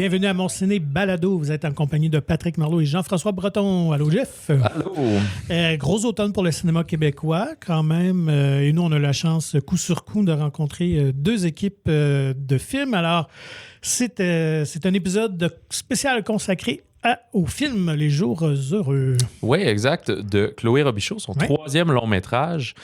Bienvenue à mon ciné balado. Vous êtes en compagnie de Patrick Marleau et Jean-François Breton. Allô, Jeff? Allô! Gros automne pour le cinéma québécois, quand même. Et nous, on a la chance, coup sur coup, de rencontrer deux équipes de films. Alors, c'est un épisode spécial consacré au film Les Jours Heureux. Oui, exact, de Chloé Robichaud, son troisième long métrage.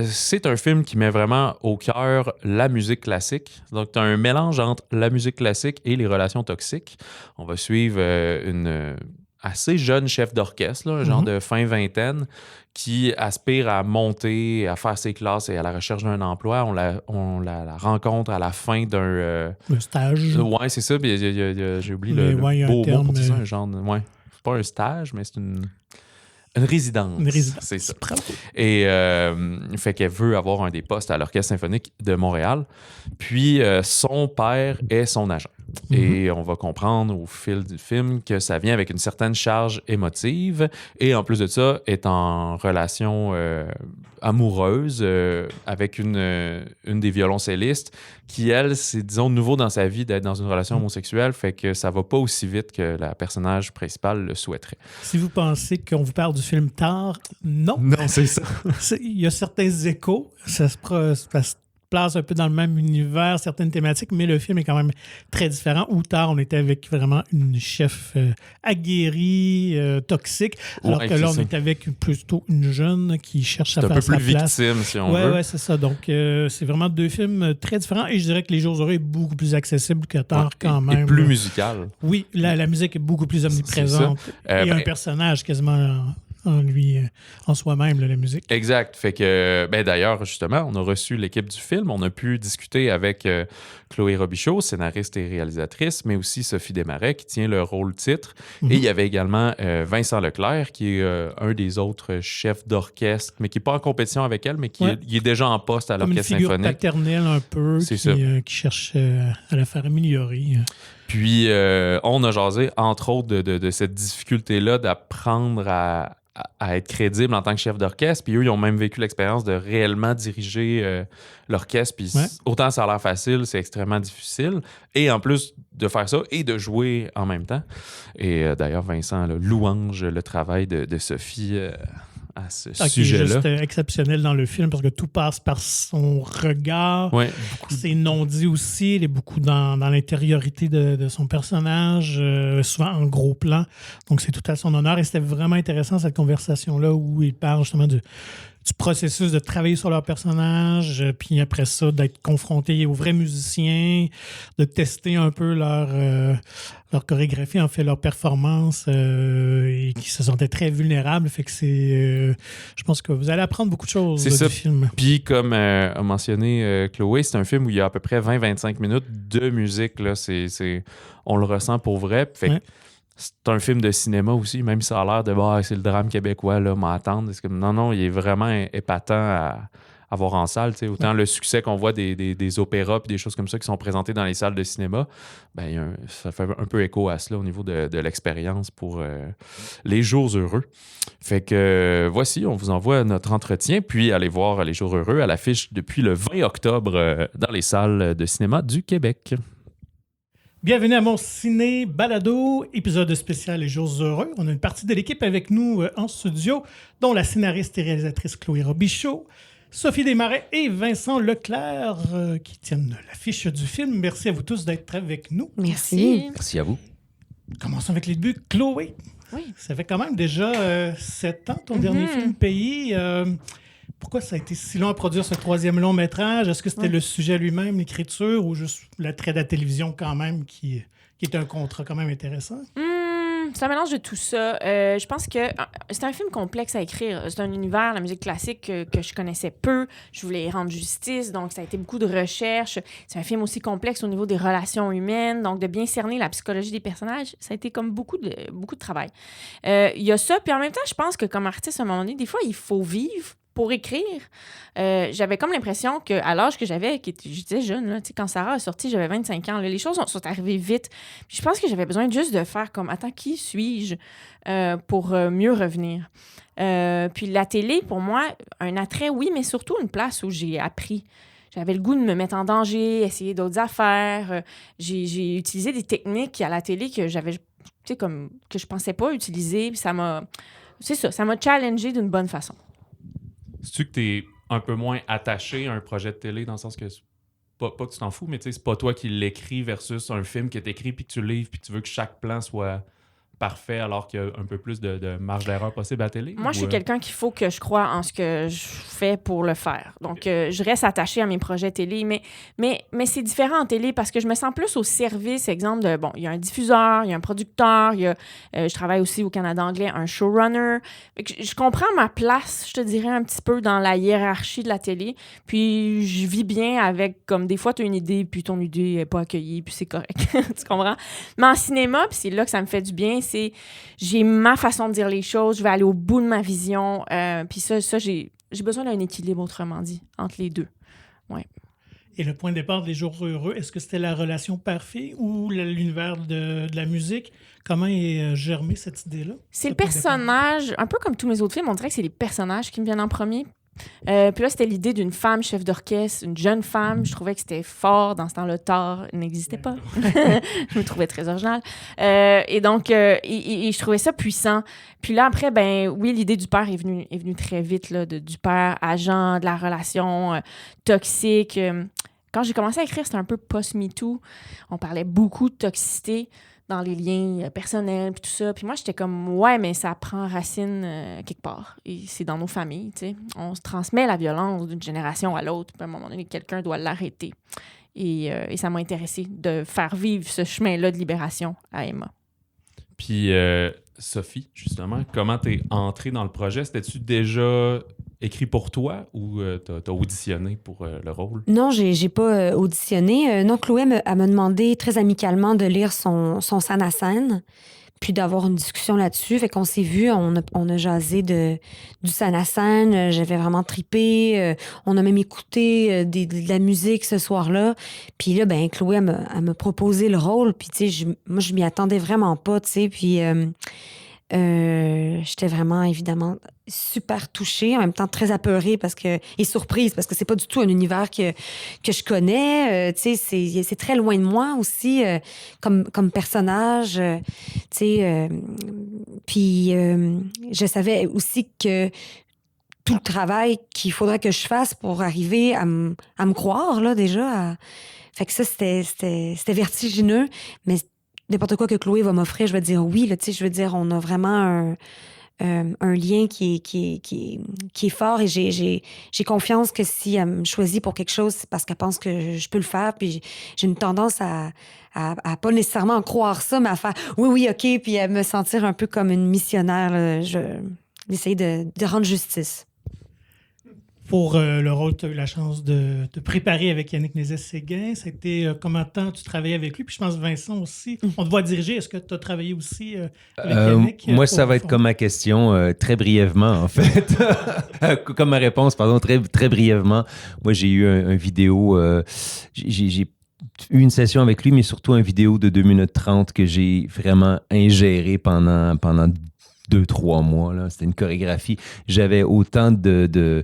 C'est un film qui met vraiment au cœur la musique classique. Donc, tu as un mélange entre la musique classique et les relations toxiques. On va suivre une assez jeune chef d'orchestre, là, un genre de fin vingtaine, qui aspire à monter, à faire ses classes et à la recherche d'un emploi. On la rencontre à la fin d'un... Un stage. Ouais, c'est ça. Puis, j'ai oublié le beau mot pour dire ça. Un genre de, ouais. C'est pas un stage, mais c'est une résidence. Une résidence. C'est ça. Bravo. Et fait qu'elle veut avoir un des postes à l'Orchestre symphonique de Montréal. Puis son père est son agent. Et on va comprendre au fil du film que ça vient avec une certaine charge émotive. Et en plus de ça, est en relation amoureuse avec une des violoncellistes qui, elle, c'est, disons, nouveau dans sa vie d'être dans une relation homosexuelle. Fait que ça va pas aussi vite que la personnage principale le souhaiterait. Si vous pensez qu'on vous parle du film Tard, non. Non, c'est ça. Il y a certains échos. Ça se place un peu dans le même univers, certaines thématiques, mais le film est quand même très différent. Ou Tard, on était avec vraiment une chef aguerrie, toxique, alors que là, on est avec plutôt une jeune qui cherche à faire sa place. C'est un peu plus victime, si on veut. Oui, c'est ça. Donc, c'est vraiment deux films très différents. Et je dirais que Les Jours Heureux est beaucoup plus accessible que Tard quand même. Et plus musical. Oui, la musique est beaucoup plus omniprésente. Et un personnage quasiment en soi-même, la musique. Exact. Fait que, d'ailleurs, justement, on a reçu l'équipe du film. On a pu discuter avec Chloé Robichaud, scénariste et réalisatrice, mais aussi Sophie Desmarais, qui tient le rôle titre. Et il y avait également Vincent Leclerc, qui est un des autres chefs d'orchestre, mais qui n'est pas en compétition avec elle, mais qui est déjà en poste à l'Orchestre symphonique. Comme une figure paternelle un peu, qui cherche à la faire améliorer. Puis, on a jasé, entre autres, de cette difficulté-là d'apprendre à être crédible en tant que chef d'orchestre. Puis eux, ils ont même vécu l'expérience de réellement diriger l'orchestre. Puis autant ça a l'air facile, c'est extrêmement difficile. Et en plus de faire ça et de jouer en même temps. Et d'ailleurs, Vincent louange le travail de Sophie à ce sujet-là. Qui est juste exceptionnel dans le film parce que tout passe par son regard. Ouais, c'est non-dit aussi. Il est beaucoup dans l'intériorité de son personnage, souvent en gros plan. Donc, c'est tout à son honneur. Et c'était vraiment intéressant, cette conversation-là, où il parle justement du processus de travailler sur leur personnage, puis après ça, d'être confronté aux vrais musiciens, de tester un peu leur chorégraphie, en fait, leur performance, et qui se sentaient très vulnérables. Fait que c'est... je pense que vous allez apprendre beaucoup de choses du film. Puis, comme a mentionné Chloé, c'est un film où il y a à peu près 20-25 minutes de musique. Là. On le ressent pour vrai. Fait que c'est un film de cinéma aussi, même si ça a l'air de c'est le drame québécois, là, m'attendre. C'est comme, non, il est vraiment épatant à voir en salle. T'sais. Autant le succès qu'on voit des opéras et des choses comme ça qui sont présentés dans les salles de cinéma, ça fait un peu écho à cela au niveau de l'expérience pour Les Jours Heureux. Fait que voici, on vous envoie notre entretien, puis allez voir Les Jours Heureux à l'affiche depuis le 20 octobre dans les salles de cinéma du Québec. Bienvenue à mon ciné balado, épisode spécial Les Jours Heureux. On a une partie de l'équipe avec nous en studio, dont la scénariste et réalisatrice Chloé Robichaud, Sophie Desmarais et Vincent Leclerc qui tiennent l'affiche du film. Merci à vous tous d'être avec nous. Merci. Merci à vous. Commençons avec les débuts. Chloé, ça fait quand même déjà 7 ans ton dernier film Pays. Pourquoi ça a été si long à produire ce troisième long métrage? Est-ce que c'était le sujet lui-même, l'écriture, ou juste l'attrait de la télévision quand même, qui est un contrat quand même intéressant? C'est un mélange de tout ça. Je pense que c'est un film complexe à écrire. C'est un univers, la musique classique, que je connaissais peu. Je voulais y rendre justice, donc ça a été beaucoup de recherche. C'est un film aussi complexe au niveau des relations humaines, donc de bien cerner la psychologie des personnages, ça a été comme beaucoup de travail. Il y a ça, puis en même temps, je pense que comme artiste, à un moment donné, des fois, il faut vivre pour écrire. J'avais comme l'impression qu'à l'âge que j'avais, j'étais jeune, là, quand Sarah a sorti, j'avais 25 ans, là, les choses sont arrivées vite. Puis je pense que j'avais besoin juste de faire comme, attends, qui suis-je pour mieux revenir? Puis la télé, pour moi, un attrait, oui, mais surtout une place où j'ai appris. j'avais le goût de me mettre en danger, essayer d'autres affaires. J'ai utilisé des techniques à la télé que j'avais, tu sais, comme que je pensais pas utiliser. Puis ça m'a challengé d'une bonne façon. C'est-tu que t'es un peu moins attaché à un projet de télé dans le sens que pas que tu t'en fous, mais tu sais, c'est pas toi qui l'écris versus un film que t'écris puis que tu livres puis tu veux que chaque plan soit parfait alors qu'il y a un peu plus de marge d'erreur possible à la télé? Moi, je suis quelqu'un qu'il faut que je croie en ce que je fais pour le faire. Donc, je reste attachée à mes projets télé, mais c'est différent en télé parce que je me sens plus au service, exemple, de, bon, il y a un diffuseur, il y a un producteur, je travaille aussi au Canada anglais, un showrunner. Je comprends ma place, je te dirais, un petit peu dans la hiérarchie de la télé, puis je vis bien avec, comme des fois, tu as une idée, puis ton idée n'est pas accueillie, puis c'est correct, tu comprends? Mais en cinéma, puis c'est là que ça me fait du bien, j'ai ma façon de dire les choses, je vais aller au bout de ma vision. Puis ça j'ai besoin d'un équilibre, autrement dit, entre les deux. Ouais. Et le point de départ des Jours heureux, est-ce que c'était la relation père-fille ou l'univers de la musique? Comment est germée cette idée-là? C'est le personnage, un peu comme tous mes autres films, on dirait que c'est les personnages qui me viennent en premier. Puis là, c'était l'idée d'une femme chef d'orchestre, une jeune femme. Je trouvais que c'était fort. Dans ce temps, le tort n'existait pas. Je me trouvais très originale. Et donc, et je trouvais ça puissant. Puis là, après, ben oui, l'idée du père est venue très vite, là, du père agent, de la relation toxique. Quand j'ai commencé à écrire, c'était un peu post-MeToo. On parlait beaucoup de toxicité dans les liens personnels, puis tout ça. Puis moi, j'étais comme, ouais, mais ça prend racine quelque part. Et c'est dans nos familles, tu sais. On se transmet la violence d'une génération à l'autre. Puis à un moment donné, quelqu'un doit l'arrêter. Et ça m'a intéressée de faire vivre ce chemin-là de libération à Emma. Puis, Sophie, justement, comment t'es entrée dans le projet? C'était-tu déjà écrit pour toi ou t'as auditionné pour le rôle? Non, j'ai pas auditionné. Non, Chloé elle m'a demandé très amicalement de lire son scène à scène, puis d'avoir une discussion là-dessus. Fait qu'on s'est vus, on a jasé du scène à scène. J'avais vraiment trippé. On a même écouté de la musique ce soir-là. Puis là, ben Chloé, elle m'a proposé le rôle. Puis tu sais, moi, je m'y attendais vraiment pas, tu sais. Puis j'étais vraiment, évidemment, super touchée, en même temps très apeurée et surprise, parce que c'est pas du tout un univers que je connais. Tu sais, c'est très loin de moi aussi, comme personnage. Tu sais, puis je savais aussi que tout le travail qu'il faudrait que je fasse pour arriver à me croire, là, déjà. Fait que ça, c'était vertigineux, mais n'importe quoi que Chloé va m'offrir, je vais dire oui. Là, je veux dire, on a vraiment un lien qui est fort et j'ai confiance que si elle me choisit pour quelque chose, c'est parce qu'elle pense que je peux le faire. Puis j'ai une tendance à pas nécessairement en croire ça, mais à faire oui, OK, puis à me sentir un peu comme une missionnaire. Là, j'essaie de rendre justice. Pour le rôle, tu as eu la chance de te préparer avec Yannick Nézet-Séguin. C'était comment de temps tu travaillais avec lui? Puis je pense Vincent aussi. On te voit diriger. Est-ce que tu as travaillé aussi avec Yannick? Moi, ça va être comme ma question, très brièvement, en fait. Comme ma réponse, pardon, très, très brièvement. Moi, j'ai eu un vidéo... j'ai eu une session avec lui, mais surtout un vidéo de 2 minutes 30 que j'ai vraiment ingéré pendant 2-3 mois. Là. C'était une chorégraphie. J'avais autant de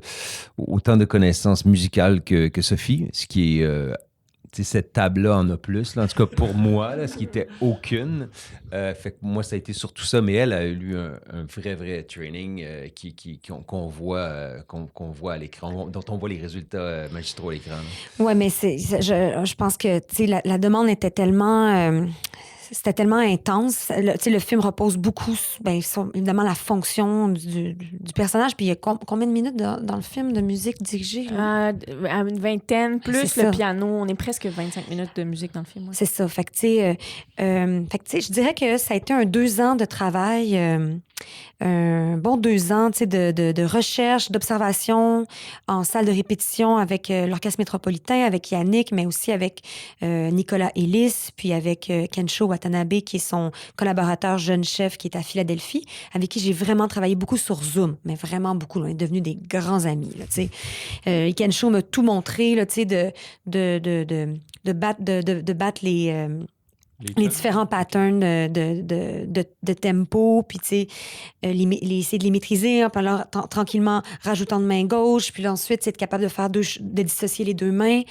connaissances musicales que Sophie, ce qui est... cette table-là en a plus. Là. En tout cas, pour moi, là, ce qui était aucune. Fait que moi, ça a été surtout ça. Mais elle a eu un vrai training qu'on voit à l'écran, dont on voit les résultats magistraux à l'écran. Oui, mais je pense que la demande était tellement... c'était tellement intense. Le film repose beaucoup sur, évidemment, la fonction du personnage. Puis il y a combien de minutes dans le film de musique dirigée? À une vingtaine, plus le piano. On est presque 25 minutes de musique dans le film. Ouais. C'est ça. Fait que, tu sais, je dirais que ça a été un 2 ans de travail, un bon 2 ans, tu sais, de recherche, d'observation en salle de répétition avec l'Orchestre métropolitain, avec Yannick, mais aussi avec Nicolas Ellis, puis avec Kensho Watanabe, qui est son collaborateur jeune chef qui est à Philadelphie, avec qui j'ai vraiment travaillé beaucoup sur Zoom, mais vraiment beaucoup. Là, on est devenus des grands amis. Là, tu sais. Kensho m'a tout montré, là, tu sais, de battre les différents patterns de tempo, puis tu sais, essayer de les maîtriser, hein, puis alors, tranquillement rajoutant de main gauche, puis là, ensuite, c'est être capable de faire de dissocier les deux mains.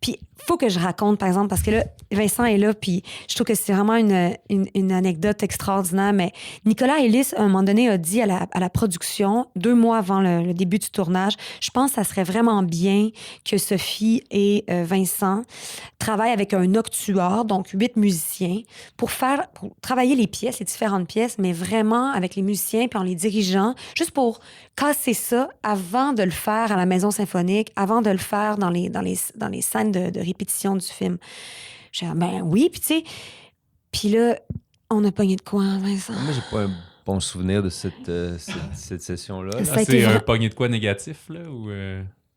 Puis, faut que je raconte, par exemple, parce que là, Vincent est là, puis je trouve que c'est vraiment une anecdote extraordinaire, mais Nicolas Ellis, à un moment donné, a dit à la production, 2 mois avant le début du tournage, je pense que ça serait vraiment bien que Sophie et Vincent travaillent avec un octuor, donc 8 musiciens, pour travailler les pièces, les différentes pièces, mais vraiment avec les musiciens, puis en les dirigeant, juste pour casser ça avant de le faire à la Maison symphonique, avant de le faire dans les scènes de répétition du film. J'ai dit, ben oui, puis tu sais, puis là, on a pogné de quoi, Vincent? Moi, j'ai pas un bon souvenir de cette session-là. Là. Ça a été C'est un vrai- pogné de quoi négatif, là? Ou,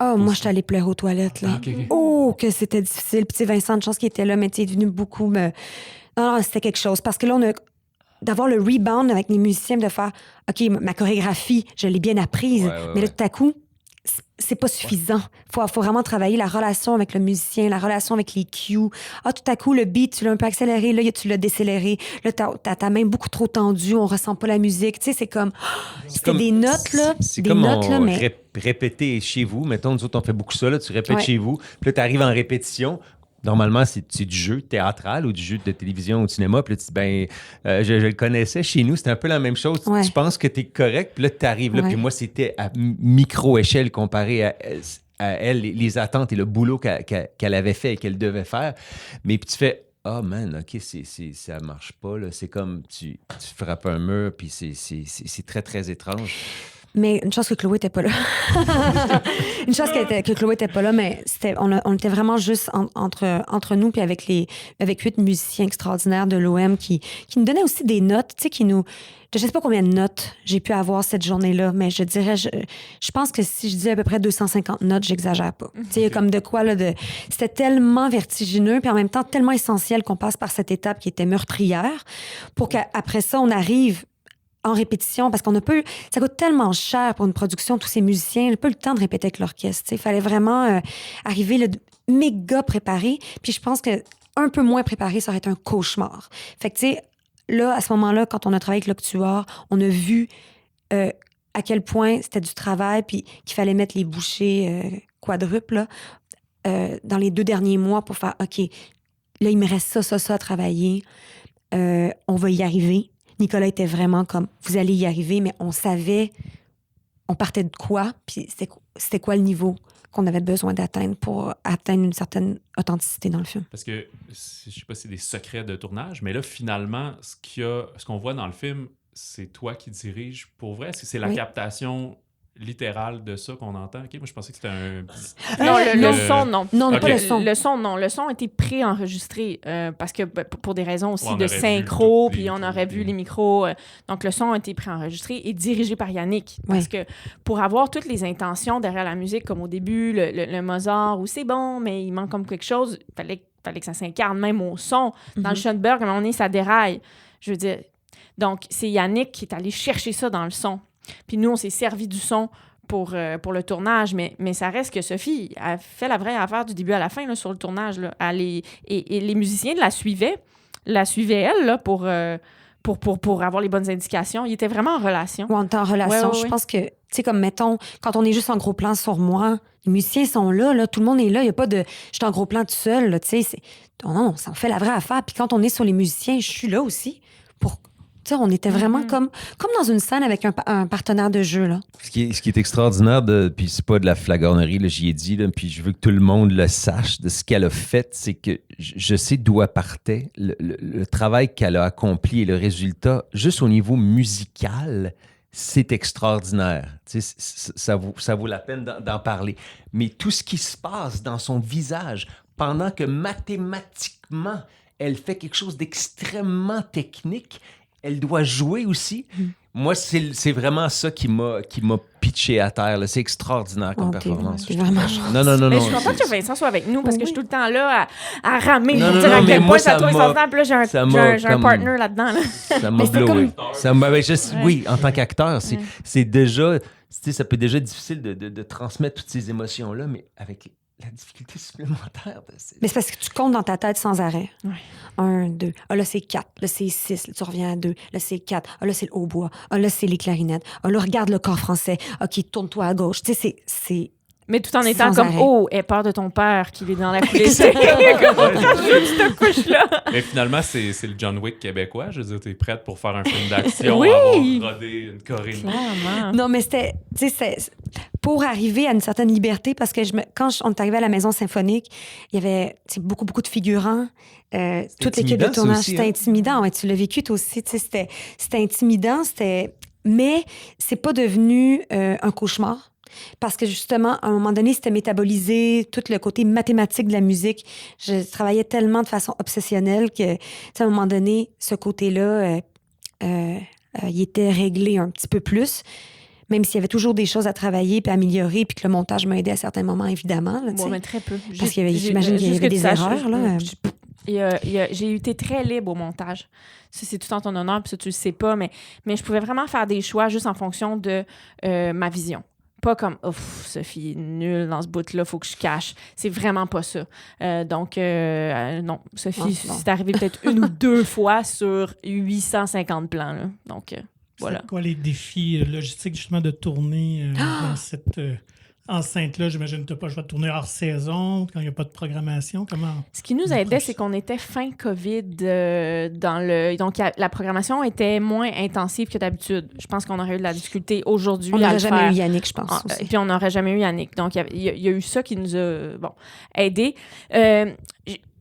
Oh, moi, j'étais allée pleurer aux toilettes, là. Ah, ok. Oh, que c'était difficile. Puis, tu sais, Vincent, une chance qu'il était là, mais tu sais, il est venu beaucoup me... Non, c'était quelque chose. Parce que là, d'avoir le rebound avec les musiciens, de faire, OK, ma chorégraphie, je l'ai bien apprise, Ouais, mais là, tout à coup, c'est pas suffisant. Faut vraiment travailler la relation avec le musicien, la relation avec les cues. Ah, tout à coup, le beat, tu l'as un peu accéléré, là, tu l'as décéléré. Là, t'as ta main beaucoup trop tendue, on ressent pas la musique. Tu sais, c'est comme... C'était des notes, là. C'est des comme notes, là, mais... répéter chez vous. Mettons, nous autres, on fait beaucoup ça, là, tu répètes Ouais. chez vous. Puis là, tu arrives en répétition. Normalement, c'est du jeu théâtral ou du jeu de télévision ou de cinéma. Puis là, tu dis, je le connaissais chez nous, c'était un peu la même chose. Ouais. Tu penses que tu es correct, puis là, tu arrives là. Ouais. Puis moi, c'était à micro-échelle comparé à elle, les attentes et le boulot qu'elle avait fait et qu'elle devait faire. Mais puis tu fais, ah, man, OK, ça marche pas. Là. C'est comme, tu frappes un mur, puis c'est très, très étrange. Mais une chose que Chloé était pas là. Une chose que Chloé était pas là, mais on était vraiment juste entre nous, puis avec 8 musiciens extraordinaires de l'OM qui nous donnaient aussi des notes, tu sais, je sais pas combien de notes j'ai pu avoir cette journée-là, mais je dirais, je pense que si je dis à peu près 250 notes, j'exagère pas. Tu sais, comme de quoi, là, c'était tellement vertigineux, puis en même temps tellement essentiel qu'on passe par cette étape qui était meurtrière, pour qu'après ça, on arrive en répétition, parce ça coûte tellement cher pour une production, tous ces musiciens, on n'a pas eu le temps de répéter avec l'orchestre. Il fallait vraiment arriver là, méga préparé. Puis je pense que un peu moins préparé, ça aurait été un cauchemar. Fait que, tu sais, là, à ce moment-là, quand on a travaillé avec l'octuor, on a vu à quel point c'était du travail, puis qu'il fallait mettre les bouchées quadruples là, dans les 2 derniers mois pour faire, OK, là, il me reste ça à travailler. On va y arriver. Nicolas était vraiment comme, vous allez y arriver, mais on savait, on partait de quoi, puis c'était quoi le niveau qu'on avait besoin d'atteindre pour atteindre une certaine authenticité dans le film. Parce que, je sais pas si c'est des secrets de tournage, mais là, finalement, ce qu'on voit dans le film, c'est toi qui diriges pour vrai? Est-ce que c'est la Oui. captation littérale de ça qu'on entend? OK, moi, je pensais que c'était un... Non, le Le- son, non. Non, Ok. pas le son. Le son, non. Le son a été pré-enregistré parce que pour des raisons aussi Ouais, on de aurait vu synchro, toutes les- puis on aurait vu les micros. Donc, le son a été pré-enregistré et dirigé par Yannick. Ouais. Parce que pour avoir toutes les intentions derrière la musique, comme au début, le Mozart, où c'est bon, mais il manque comme quelque chose, fallait que ça s'incarne même au son. Dans le Schoenberg, à un moment donné, ça déraille. Je veux dire... Donc, c'est Yannick qui est allé chercher ça dans le son. Puis nous, on s'est servi du son pour le tournage, mais ça reste que Sophie a fait la vraie affaire du début à la fin là, sur le tournage. Là. Et les musiciens la suivaient elle, là, pour avoir les bonnes indications. Ils étaient vraiment en relation. Ou on était en relation. Ouais. Je pense que, tu sais, comme mettons, quand on est juste en gros plan sur moi, les musiciens sont là, tout le monde est là. Il n'y a pas de je suis en gros plan tout seul, là, tu sais. Non, ça en fait la vraie affaire. Puis quand on est sur les musiciens, je suis là aussi pour. Tu sais, on était vraiment comme dans une scène avec un partenaire de jeu, là. Ce qui est extraordinaire, puis c'est pas de la flagornerie, là, j'y ai dit, là, puis je veux que tout le monde le sache de ce qu'elle a fait, c'est que je sais d'où elle partait, le travail qu'elle a accompli et le résultat, juste au niveau musical, c'est extraordinaire. Tu sais, ça vaut la peine d'en parler. Mais tout ce qui se passe dans son visage, pendant que mathématiquement, elle fait quelque chose d'extrêmement technique, elle doit jouer aussi. Moi, c'est vraiment ça qui m'a pitché à terre. Là. C'est extraordinaire comme performance. T'es vraiment chanceux. Non. Mais je suis contente que Vincent soit avec nous parce que je suis tout le temps là à ramer Non, pour non, dire non, à mais quel moi, point ça ça trouve m'a- extraordinaire. Puis là, ça m'a j'ai un comme- partner là-dedans. Là. Ça m'a c'était blowé. comme- Oui, en tant qu'acteur, c'est déjà... Tu sais, ça peut déjà être difficile de transmettre toutes ces émotions-là, mais avec la difficulté supplémentaire de ces... Mais c'est parce que tu comptes dans ta tête sans arrêt. Ouais. 1, 2. Ah, là, c'est 4. Là, c'est 6. Là, tu reviens à 2. Là, c'est 4. Ah, là, c'est le hautbois. Ah, là, c'est les clarinettes. Ah, là, regarde le corps français. OK, tourne-toi à gauche. Tu sais, c'est... Mais tout en étant Sans comme, arrêt. oh, aie peur de ton père qui est dans la coulisse. C'est comme, cette couche-là. Mais finalement, c'est le John Wick québécois. Je veux dire, t'es prête pour faire un film d'action, Oui. avoir rodé une choré. Clairement. Non, mais c'était... Tu sais, pour arriver à une certaine liberté, parce que quand on est arrivé à la Maison Symphonique, il y avait beaucoup, beaucoup de figurants. Toute l'équipe de intimidant, ça tournage, aussi, c'était hein? intimidant. Ouais, tu l'as vécu, toi aussi. Tu sais, c'était intimidant, mais c'est pas devenu un cauchemar. Parce que justement, à un moment donné, c'était métabolisé, tout le côté mathématique de la musique. Je travaillais tellement de façon obsessionnelle que, tu sais, à un moment donné, ce côté-là, il était réglé un petit peu plus. Même s'il y avait toujours des choses à travailler puis à améliorer, puis que le montage m'a aidé à certains moments, évidemment. Là, tu Bon, sais. mais très peu. Parce qu'il y avait, j'imagine qu'il y juste avait que tu des saches, erreurs. Là. J'ai été très libre au montage. Ça, c'est tout en ton honneur, puis ça, tu le sais pas, mais je pouvais vraiment faire des choix juste en fonction de ma vision. Pas comme, ouf, Sophie, nulle dans ce bout-là, faut que je cache. C'est vraiment pas ça. Donc, non, Sophie, Non. c'est arrivé peut-être 1 ou 2 fois sur 850 plans. Là. Donc, voilà. C'est quoi les défis logistiques, justement, de tourner dans cette enceinte-là? J'imagine que tu n'as pas le choix de tourner hors saison, quand il n'y a pas de programmation. Comment? Ce qui nous aidait, c'est qu'on était fin COVID dans le... Donc, la programmation était moins intensive que d'habitude. Je pense qu'on aurait eu de la difficulté aujourd'hui On à n'aurait le jamais faire. eu Yannick, je pense. Et Aussi. puis, on n'aurait jamais eu Yannick. Donc, il y a eu ça qui nous a aidés.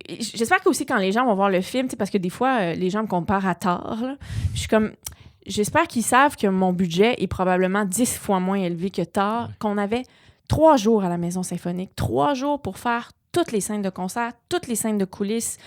J'espère qu'aussi, quand les gens vont voir le film, parce que des fois, les gens me comparent à tort, là, je suis comme... J'espère qu'ils savent que mon budget est probablement 10 fois moins élevé que tard, qu'on avait 3 jours à la Maison Symphonique, 3 jours pour faire toutes les scènes de concert, toutes les scènes de coulisses.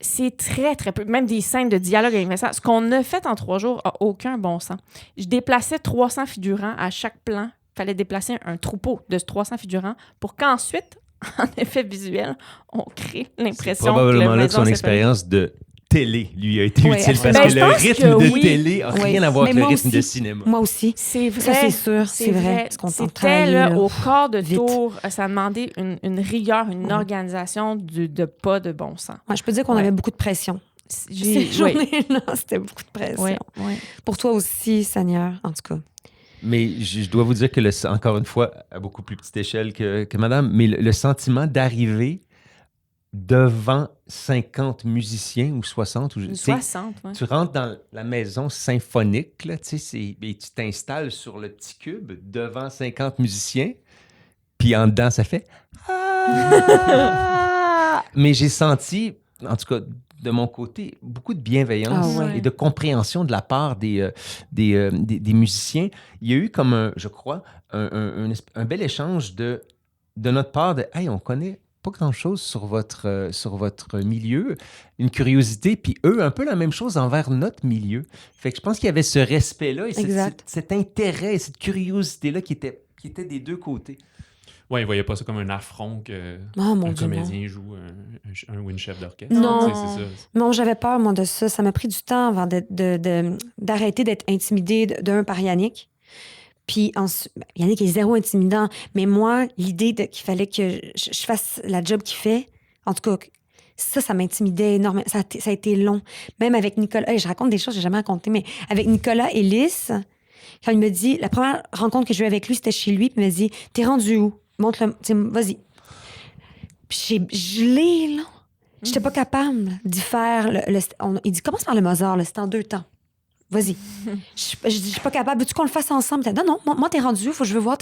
C'est très, très peu. Même des scènes de dialogue avec Vincent. Ce qu'on a fait en 3 jours n'a aucun bon sens. Je déplaçais 300 figurants à chaque plan. Il fallait déplacer un troupeau de 300 figurants pour qu'ensuite, en effet visuel, on crée l'impression que Probablement la là Maison que son Symphonique... expérience de télé lui a été Ouais, utile parce absolument. que Ben, je le pense rythme que de oui. télé n'a Oui. rien à voir Mais avec le moi rythme aussi. de cinéma. Moi aussi. C'est vrai. Ça, c'est sûr. C'est vrai. Parce qu'on tente de C'était travailler, là, là, au quart de vite. tour, ça a demandé une rigueur, une organisation de pas de bon sens. Ouais, je peux dire qu'on Ouais. avait beaucoup de pression. Ces Oui. journées-là, c'était beaucoup de pression. Ouais, ouais. Pour toi aussi, Seigneur, en tout cas. Mais je dois vous dire que, encore une fois, à beaucoup plus petite échelle que madame, mais le sentiment d'arriver devant 50 musiciens ou 60, ou, tu sais, 60, ouais. tu rentres dans la maison symphonique, là, tu sais, et tu t'installes sur le petit cube devant 50 musiciens, puis en dedans, ça fait « Ah! » Mais j'ai senti, en tout cas, de mon côté, beaucoup de bienveillance Ah ouais. et de compréhension de la part des musiciens. Il y a eu comme, je crois, un bel échange de notre part de « Hey, on connaît pas grand-chose sur votre milieu, une curiosité, puis eux, un peu la même chose envers notre milieu. » Fait que je pense qu'il y avait ce respect-là et Exact. cet intérêt et cette curiosité-là qui était des deux côtés. Ouais, ils voyaient pas ça comme un affront que Oh mon un Dieu, non. comédien joue un ou une chef d'orchestre. Non. Tu sais, c'est ça. Non, j'avais peur, moi, de ça. Ça m'a pris du temps avant d'arrêter d'être intimidée par Yannick. Puis Yannick est zéro intimidant. Mais moi, l'idée qu'il fallait que je fasse la job qu'il fait, en tout cas, ça m'intimidait énormément. Ça a été long. Même avec Nicolas, je raconte des choses que j'ai jamais racontées, mais avec Nicolas Ellis, quand il me dit, la première rencontre que j'ai eue avec lui, c'était chez lui, puis il m'a dit, t'es rendu où? Montre-le, vas-y. Puis j'ai gelé, là. J'étais pas capable d'y faire. Il dit, commence par le Mozart, là, c'est en 2 temps. Vas-y. Je suis pas capable. Veux-tu qu'on le fasse ensemble? Non, non, moi, t'es rendu où? Faut que je veux voir.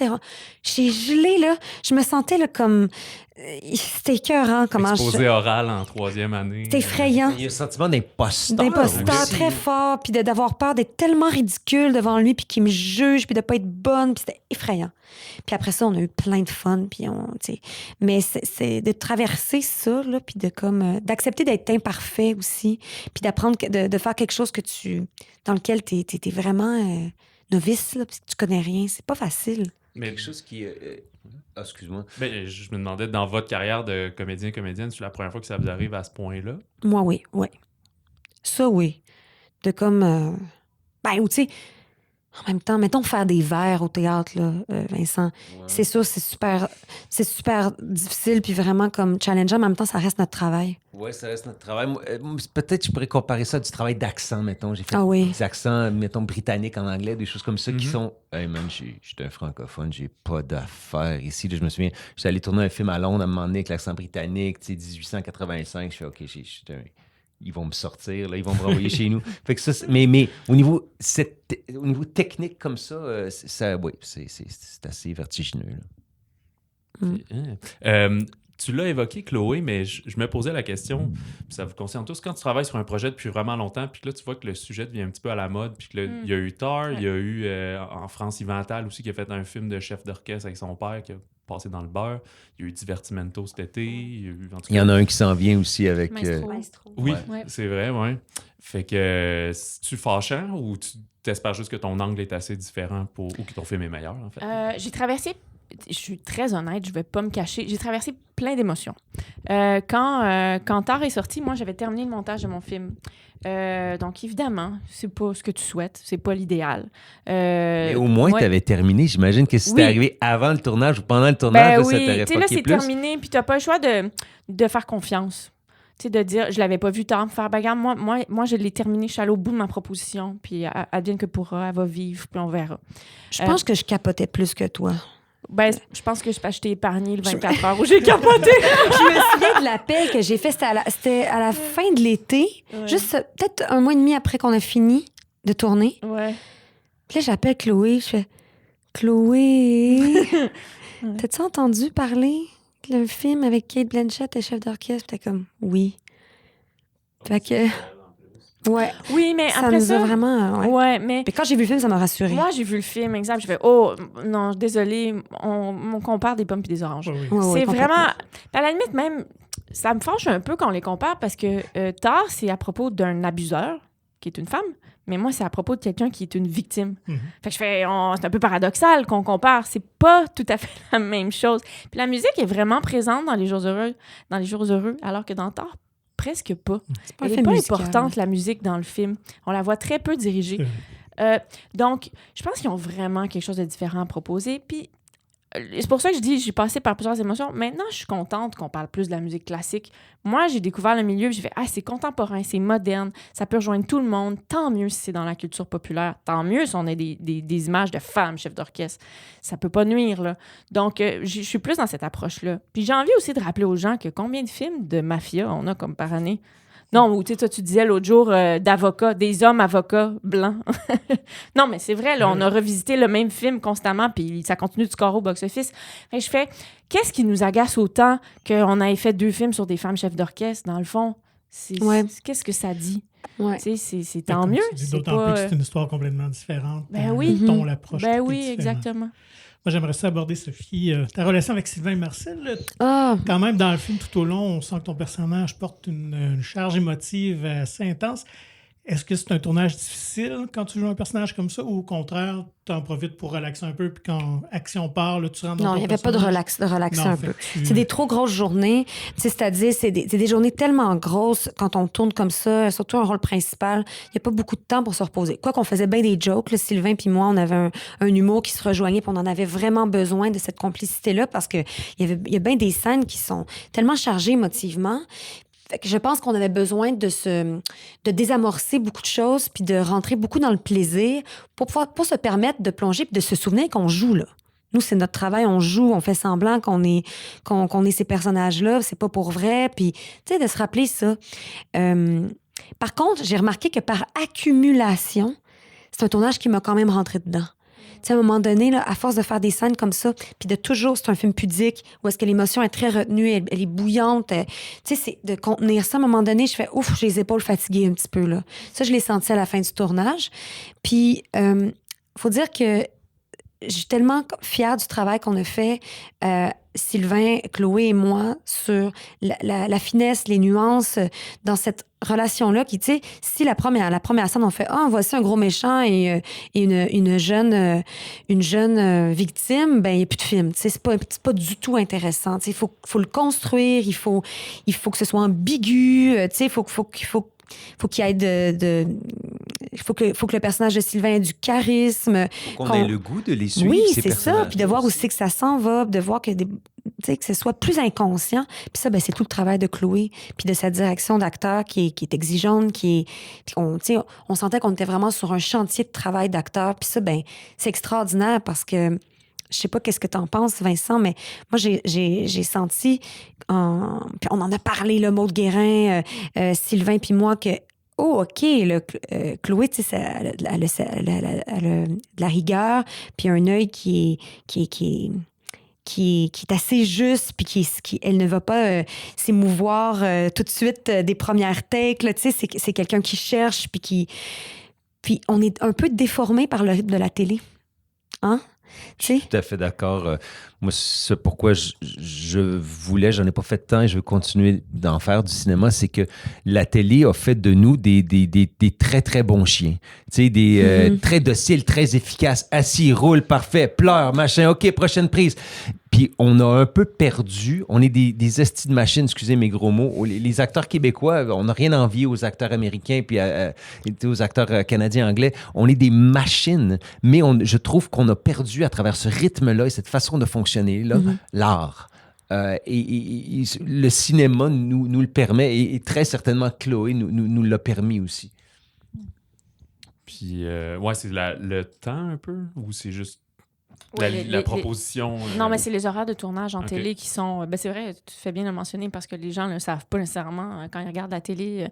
J'ai gelé, là. Je me sentais là, comme... C'était écœurant. Exposé oral en 3e année. C'était effrayant. Il y a un sentiment d'imposteur. D'imposteur aussi. très fort, puis d'avoir peur d'être tellement ridicule devant lui, puis qu'il me juge, puis de pas être bonne, puis c'était effrayant. Puis après ça, on a eu plein de fun, puis mais c'est de traverser ça, là, puis d'accepter d'être imparfait aussi, puis d'apprendre de faire quelque chose dans lequel t'es vraiment novice, là, puis que tu connais rien. C'est pas facile. Mais Quelque chose qui... excuse-moi. ben, je me demandais, dans votre carrière de comédienne, c'est la première fois que ça vous arrive à ce point-là? Moi, oui. Ça, oui. De comme... ou tu sais... En même temps, mettons faire des vers au théâtre, là, Vincent. C'est sûr, c'est super difficile puis vraiment comme challengeant, mais en même temps, ça reste notre travail. Oui, ça reste notre travail. Peut-être je pourrais comparer ça à du travail d'accent, mettons. J'ai fait des accents, mettons, britanniques en anglais, des choses comme ça qui sont... Hey man, je suis un francophone, j'ai pas d'affaires ici. Là, je me souviens, j'étais allé tourner un film à Londres à un moment donné avec l'accent britannique, tu sais, 1885. Je fais, OK, ils vont me sortir, là, ils vont me renvoyer chez nous. Fait que ça, mais au niveau technique comme ça, c'est assez vertigineux. Là. Tu l'as évoqué, Chloé, mais je me posais la question, puis ça vous concerne tous, quand tu travailles sur un projet depuis vraiment longtemps, puis que là, tu vois que le sujet devient un petit peu à la mode, puis que là, il y a eu Tar, il y a eu en France Yvan Attal aussi qui a fait un film de chef d'orchestre avec son père qui a passé dans le beurre. Il y a eu Divertimento cet été. Il y en a un qui s'en vient aussi avec... Maestro. Oui, c'est vrai, oui. Fait que c'est-tu fâchant ou tu t'espères juste que ton angle est assez différent ou que ton film est meilleur, en fait? J'ai traversé, je suis très honnête, je vais pas me cacher, j'ai traversé plein d'émotions. Quand Tar est sorti, moi, j'avais terminé le montage de mon film. Donc, évidemment, c'est pas ce que tu souhaites, c'est pas l'idéal. Mais au moins, tu avais terminé. J'imagine que si c'était arrivé avant le tournage ou pendant le tournage, ça t'aurait fucké là, c'est plus. terminé, puis t'as pas le choix de faire confiance. Tu sais, de dire, je l'avais pas vu tard, faire bagarre. Moi, je l'ai terminé, je suis allée au bout de ma proposition, puis advienne que pourra, elle va vivre, puis on verra. Je pense que je capotais plus que toi. Je pense que je t'ai épargné le 24 heures où j'ai capoté. Je me souviens de l'appel que j'ai fait, c'était à la fin de l'été, juste peut-être un mois et demi après qu'on a fini de tourner. Ouais. Puis là, j'appelle Chloé, je fais « Chloé, t'as-tu entendu parler le film avec Cate Blanchett et chef d'orchestre? » T'es comme « Oui. » Fait que... Ouais. Oui, mais ça après nous ça... a vraiment... Ouais, mais... Puis quand j'ai vu le film, ça m'a rassurée. Moi, j'ai vu le film, exemple, je fais « Oh, non, désolé, on compare des pommes et des oranges. Oui. C'est vraiment... À la limite, même, ça me fâche un peu quand on les compare parce que Tar, c'est à propos d'un abuseur, qui est une femme, mais moi, c'est à propos de quelqu'un qui est une victime. Mm-hmm. Fait que c'est un peu paradoxal qu'on compare. C'est pas tout à fait la même chose. Puis la musique est vraiment présente dans les jours heureux, alors que dans Tar, presque pas. Elle n'est pas importante, la musique, dans le film. On la voit très peu dirigée. Donc, je pense qu'ils ont vraiment quelque chose de différent à proposer. Puis, c'est pour ça que je dis j'ai passé par plusieurs émotions. Maintenant, je suis contente qu'on parle plus de la musique classique. Moi, j'ai découvert le milieu et j'ai fait « Ah, c'est contemporain, c'est moderne, ça peut rejoindre tout le monde. Tant mieux si c'est dans la culture populaire. Tant mieux si on a des images de femmes chefs d'orchestre. Ça peut pas nuire, là. » Donc, je suis plus dans cette approche-là. Puis j'ai envie aussi de rappeler aux gens que combien de films de mafia on a comme par année? Non, ou tu sais, toi, tu disais l'autre jour d'avocats, des hommes avocats blancs. Non, mais c'est vrai, là, on a revisité le même film constamment, puis ça continue de scorer au box-office. Fait que je fais, qu'est-ce qui nous agace autant qu'on ait fait 2 films sur des femmes chefs d'orchestre, dans le fond? Qu'est-ce que ça dit? Ouais. C'est tant mieux. D'autant plus que c'est une histoire complètement différente. Ben oui. L'approche. Ben oui, exactement. Moi, j'aimerais ça aborder, Sophie, ta relation avec Sylvain et Marcel. Là, quand même, dans le film, tout au long, on sent que ton personnage porte une charge émotive assez intense. Est-ce que c'est un tournage difficile quand tu joues un personnage comme ça ou au contraire, tu en profites pour relaxer un peu puis quand action part, là, tu rentres dans Non, il n'y avait pas de relaxer un peu. Tu... C'est des trop grosses journées. C'est-à-dire, c'est des journées tellement grosses quand on tourne comme ça, surtout un rôle principal. Il n'y a pas beaucoup de temps pour se reposer. Quoi qu'on faisait bien des jokes, là, Sylvain puis moi, on avait un humour qui se rejoignait puis on en avait vraiment besoin de cette complicité-là parce qu'il y a bien des scènes qui sont tellement chargées émotivement. Fait que je pense qu'on avait besoin de désamorcer beaucoup de choses puis de rentrer beaucoup dans le plaisir pour se permettre de plonger puis de se souvenir qu'on joue, là. Nous, c'est notre travail, on joue, on fait semblant qu'on est ces personnages-là, c'est pas pour vrai, puis, tu sais, de se rappeler ça. Par contre, j'ai remarqué que par accumulation, c'est un tournage qui m'a quand même rentré dedans. Tu sais, à un moment donné, là, à force de faire des scènes comme ça, puis de toujours, c'est un film pudique, où est-ce que l'émotion est très retenue, elle est bouillante. Tu sais, c'est de contenir ça. À un moment donné, je fais, ouf, j'ai les épaules fatiguées un petit peu, là. Ça, je l'ai senti à la fin du tournage. Puis, faut dire que je suis tellement fière du travail qu'on a fait, Sylvain, Chloé et moi, sur la finesse, les nuances dans cette relation-là qui, tu sais, si la première scène, on fait « Ah, voici un gros méchant et une jeune victime », ben il n'y a plus de film. Tu sais, c'est pas du tout intéressant. Tu sais, il faut le construire, il faut que ce soit ambigu, tu sais, il faut qu'il y ait il faut que le personnage de Sylvain ait du charisme. Qu'on ait le goût de les suivre, Oui, ces c'est ça. Puis de voir personnages-là aussi que ça s'en va, de voir que que ce soit plus inconscient. Puis ça, ben, c'est tout le travail de Chloé, puis de sa direction d'acteur qui est exigeante, puis on sentait qu'on était vraiment sur un chantier de travail d'acteur. Puis ça, ben, c'est extraordinaire parce que je sais pas qu'est-ce que tu en penses, Vincent, mais moi, j'ai senti, puis on en a parlé, le Maud Guérin, Sylvain puis moi, que oh, OK, Chloé, tu sais, elle a de la rigueur, puis un œil qui est assez juste, puis elle ne va pas s'émouvoir tout de suite des premières takes. Tu sais, c'est quelqu'un qui cherche, puis on est un peu déformé par le rythme de la télé. Hein? Je suis tout à fait d'accord. Moi, c'est pourquoi j'en ai pas fait de temps et je veux continuer d'en faire du cinéma, c'est que la télé a fait de nous des très, très bons chiens. Tu sais, très dociles, très efficaces, assis, roulent, parfait, pleurent, machin, OK, prochaine prise. Puis on a un peu perdu, on est des estis de machines, excusez mes gros mots. Les acteurs québécois, on n'a rien à envier aux acteurs américains puis aux acteurs canadiens, anglais. On est des machines, mais je trouve qu'on a perdu à travers ce rythme-là et cette façon de fonctionner, là, l'art. Et le cinéma nous le permet et très certainement Chloé nous l'a permis aussi. Puis, ouais, c'est le temps un peu ou c'est juste Ouais, la proposition? Non, mais c'est les horaires de tournage en OK. télé qui sont... Ben, c'est vrai, tu fais bien de le mentionner parce que les gens ne le savent pas nécessairement quand ils regardent la télé.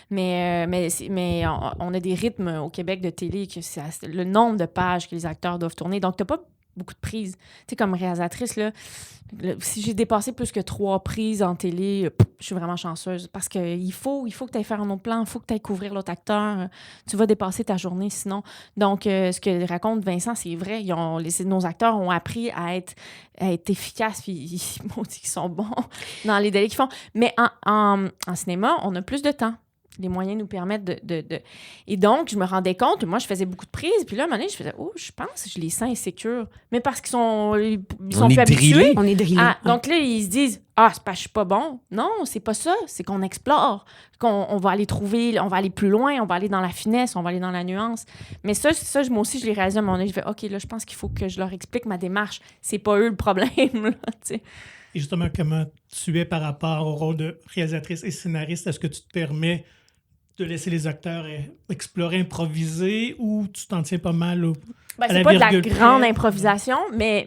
Mais on a des rythmes au Québec de télé, que c'est le nombre de pages que les acteurs doivent tourner. Donc, tu n'as pas beaucoup de prises. Tu sais, comme réalisatrice, là, si j'ai dépassé plus que 3 prises en télé, je suis vraiment chanceuse parce qu'il faut que tu ailles faire un autre plan, il faut que tu ailles couvrir l'autre acteur. Tu vas dépasser ta journée sinon. Donc, ce que raconte Vincent, c'est vrai. Nos acteurs ont appris à être efficaces, puis ils sont bons dans les délais qu'ils font. Mais en cinéma, on a plus de temps. Les moyens nous permettent de... Et donc, je me rendais compte, moi, je faisais beaucoup de prises, puis là, à un moment donné, je faisais, je pense que je les sens insécures. Mais parce qu'ils sont plus habitués. On est drillés. Donc là, ils se disent, c'est parce que je suis pas bon. Non, c'est pas ça. C'est qu'on explore, qu'on va aller trouver, on va aller plus loin, on va aller dans la finesse, on va aller dans la nuance. Mais ça moi aussi, je l'ai réalisé à un moment donné. Je fais, OK, là, je pense qu'il faut que je leur explique ma démarche. C'est pas eux le problème, là, tu sais. Et justement, comment tu es par rapport au rôle de réalisatrice et scénariste? Est-ce que tu te permets de laisser les acteurs explorer, improviser, ou tu t'en tiens pas mal C'est pas de la grande improvisation, mais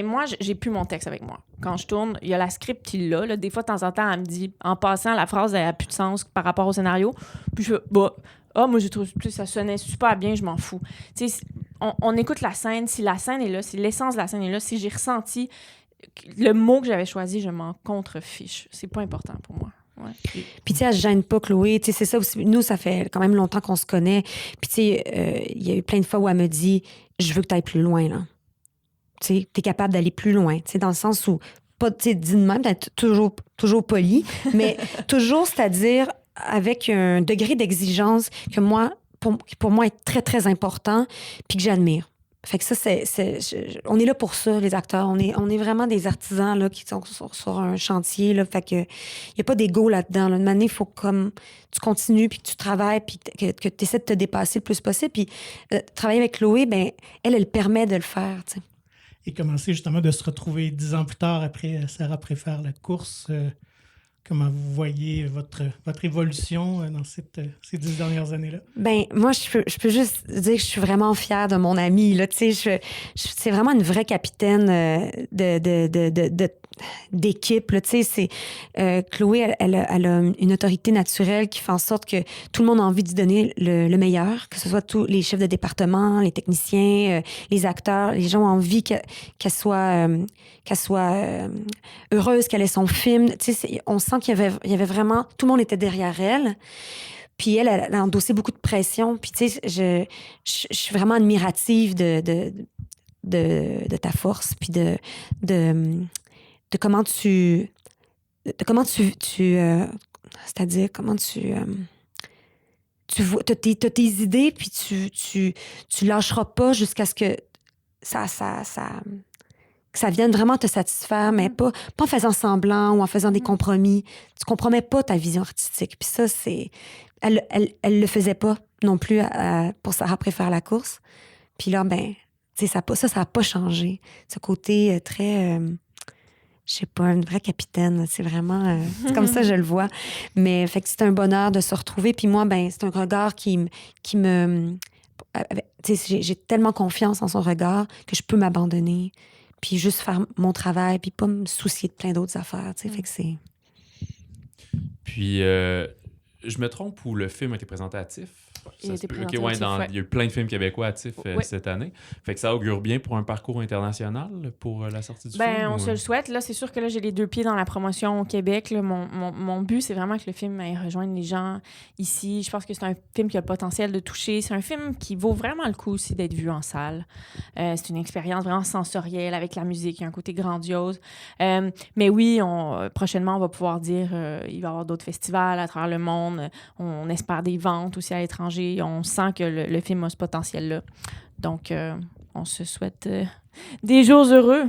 moi, j'ai plus mon texte avec moi. Quand je tourne, il y a la script qui l'a. Là. Des fois, de temps en temps, elle me dit, en passant, la phrase n'a plus de sens par rapport au scénario. Puis je fais, moi, j'ai trouvé ça sonnait super bien, je m'en fous. Tu sais, on écoute la scène. Si la scène est là, si l'essence de la scène est là, si j'ai ressenti le mot que j'avais choisi, je m'en contrefiche. C'est pas important pour moi. Ouais. Puis, tu sais, elle se gêne pas, Chloé. Tu sais, c'est ça aussi. Nous, ça fait quand même longtemps qu'on se connaît. Puis, tu sais, il y a eu plein de fois où elle me dit, je veux que tu ailles plus loin, là. Tu sais, tu es capable d'aller plus loin. Tu sais, dans le sens où, pas, tu sais, dis de même, d'être toujours poli, mais toujours, c'est-à-dire avec un degré d'exigence que moi, pour moi, est très, très important, puis que j'admire. Fait que ça, on est là pour ça, les acteurs. On est vraiment des artisans là, qui sont sur un chantier. Là, fait que il n'y a pas d'ego là-dedans. Là. Une année, il faut que tu continues, puis que tu travailles, puis que tu essaies de te dépasser le plus possible. Puis travailler avec Chloé, ben, elle permet de le faire. T'sais. Et commencer justement de se retrouver 10 ans plus tard après Sarah préfère la course. Comment vous voyez votre évolution dans ces 10 dernières années-là? Ben moi, je peux juste dire que je suis vraiment fière de mon amie. Là. C'est vraiment une vraie capitaine d'équipe. Là. Chloé, elle a une autorité naturelle qui fait en sorte que tout le monde a envie de donner le meilleur, que ce soit tous les chefs de département, les techniciens, les acteurs. Les gens ont envie qu'elle soit heureuse, qu'elle ait son film. On sent qu'il y avait vraiment... Tout le monde était derrière elle. Puis elle a endossé beaucoup de pression. Puis tu sais, je suis vraiment admirative de ta force, puis de comment tu c'est-à-dire comment tu vois, t'as tes idées, puis tu lâcheras pas jusqu'à ce que ça vienne vraiment te satisfaire, mais pas en faisant semblant ou en faisant des compromis. Tu compromets pas ta vision artistique. Puis ça, elle le faisait pas. non plus pour Sarah préfère la course. Puis là, ben, tu sais, ça n'a pas changé. Ce côté très, je sais pas, une vraie capitaine. C'est vraiment, c'est comme ça que je le vois. Mais fait que c'est un bonheur de se retrouver. Puis moi, ben, c'est un regard qui me... Tu sais, j'ai tellement confiance en son regard que je peux m'abandonner, puis juste faire mon travail, puis pas me soucier de plein d'autres affaires. Tu sais, fait que c'est... Puis, je me trompe ou le film a été présenté à TIFF? Il a été présenté il y a eu plein de films québécois à TIFF cette année. Fait que ça augure bien pour un parcours international pour la sortie du film? On se le souhaite. Là, c'est sûr que là, j'ai les 2 pieds dans la promotion au Québec. Là, mon but, c'est vraiment que le film aille rejoindre les gens ici. Je pense que c'est un film qui a le potentiel de toucher. C'est un film qui vaut vraiment le coup aussi d'être vu en salle. C'est une expérience vraiment sensorielle avec la musique. Il y a un côté grandiose. Mais oui, prochainement, on va pouvoir dire il va y avoir d'autres festivals à travers le monde. On espère des ventes aussi à l'étranger. On sent que le film a ce potentiel-là. Donc, on se souhaite des jours heureux.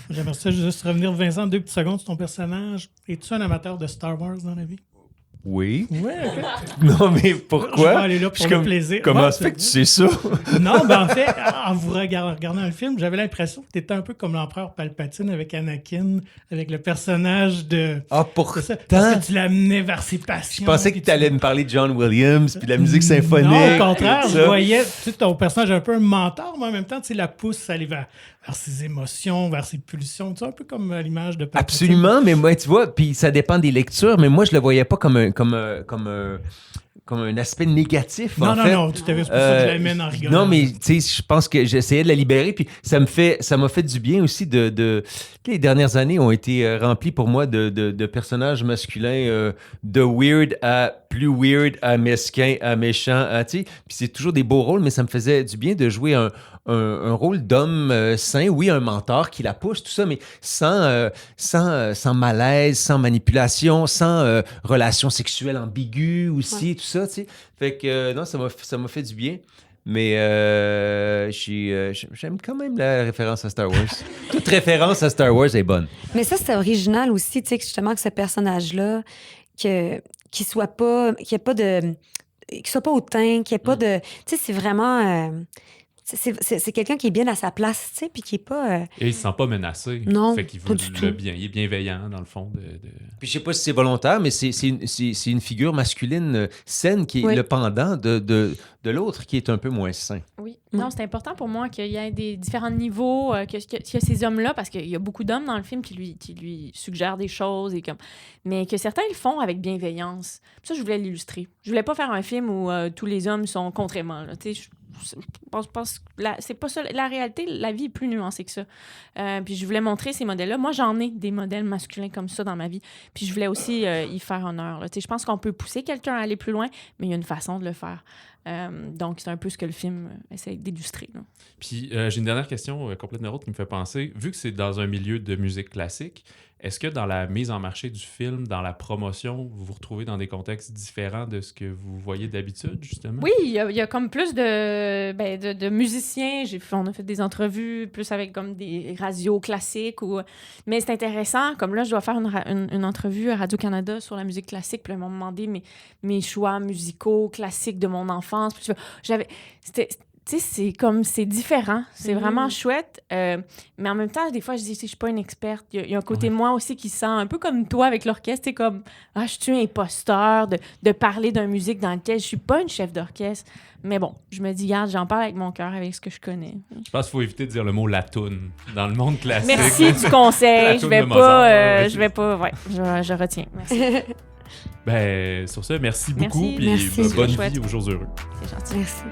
J'aimerais ça juste revenir, Vincent, 2 petites secondes sur ton personnage. Es-tu un amateur de Star Wars dans la vie? Oui. Oui, OK. Non, mais Je vais pourquoi? aller là pour le plaisir. Comment Ouais, ça fait que tu sais ça? Non, ben en fait, en vous regardant le film, j'avais l'impression que tu étais un peu comme l'empereur Palpatine avec Anakin, avec le personnage de... Ah, C'est ça, parce que tu l'amenais vers ses passions. Je pensais que puis tu allais me parler de John Williams puis de la musique symphonique. Non, au contraire, tout je ça. voyais ton personnage un peu un mentor, mais en même temps, tu sais, la pousse à aller vers ses émotions, vers ses pulsions, tu sais, un peu comme à l'image de Palpatine. Absolument, mais moi, tu vois, puis ça dépend des lectures, mais moi, je le voyais pas comme un aspect négatif, en fait. Non, tout à fait, c'est pour ça que je l'amène en rigolant. Non, mais tu sais, je pense que j'essayais de la libérer, puis ça m'a fait du bien aussi les dernières années ont été remplies pour moi de personnages masculins de weird à plus weird, à mesquin, à méchant, tu sais, puis c'est toujours des beaux rôles, mais ça me faisait du bien de jouer un rôle d'homme sain, oui, un mentor qui la pousse, tout ça, mais sans malaise, sans manipulation, sans relation sexuelle ambiguë aussi, tout ça, tu sais. Fait que, non, ça m'a fait du bien. Mais j'aime quand même la référence à Star Wars. Toute référence à Star Wars est bonne. Mais ça, c'est original aussi, tu sais, justement, que ce personnage-là, qu'il soit pas hautain, qu'il n'y ait pas de... Tu sais, c'est vraiment... c'est quelqu'un qui est bien à sa place, tu sais, puis qui est pas... Et il ne se sent pas menacé. Non, fait qu'il pas veut du le tout. bien. Il est bienveillant, dans le fond. Puis je sais pas si c'est volontaire, mais c'est une figure masculine saine qui est Oui. le pendant de l'autre qui est un peu moins sain. Oui. Non, c'est important pour moi qu'il y ait des différents niveaux, qu'il y a ces hommes-là, parce qu'il y a beaucoup d'hommes dans le film qui lui suggèrent des choses, mais que certains le font avec bienveillance. Puis ça, je voulais l'illustrer. Je voulais pas faire un film où tous les hommes sont contre-aimants. Tu sais, je pense que c'est pas ça. La réalité, la vie est plus nuancée que ça. Puis je voulais montrer ces modèles-là. Moi, j'en ai des modèles masculins comme ça dans ma vie. Puis je voulais aussi y faire honneur. Tu sais, je pense qu'on peut pousser quelqu'un à aller plus loin, mais il y a une façon de le faire. Donc, c'est un peu ce que le film essaie d'illustrer. Là. Puis, j'ai une dernière question complètement autre qui me fait penser. Vu que c'est dans un milieu de musique classique, est-ce que dans la mise en marché du film, dans la promotion, vous vous retrouvez dans des contextes différents de ce que vous voyez d'habitude, justement? Oui, il y a comme plus de musiciens. On a fait des entrevues plus avec comme des radios classiques. Mais c'est intéressant. Comme là, je dois faire une entrevue à Radio-Canada sur la musique classique. Puis là, ils m'ont demandé mes choix musicaux classiques de mon enfance. Puis tu sais, c'est différent. C'est vraiment chouette. Mais en même temps, des fois, je dis, je suis pas une experte. Il y a un côté de moi aussi qui sent un peu comme toi avec l'orchestre. C'est comme, je suis un imposteur de parler d'une musique dans laquelle je suis pas une chef d'orchestre. Mais bon, je me dis, regarde, j'en parle avec mon cœur, avec ce que je connais. Je pense qu'il faut éviter de dire le mot la toune dans le monde classique. Merci du conseil. La Je toune vais de Mozart, pas, je retiens. Merci. Ben, sur ce, merci beaucoup. Merci. Puis Merci. bonne C'est chouette. vie aux jours heureux. C'est gentil. Merci.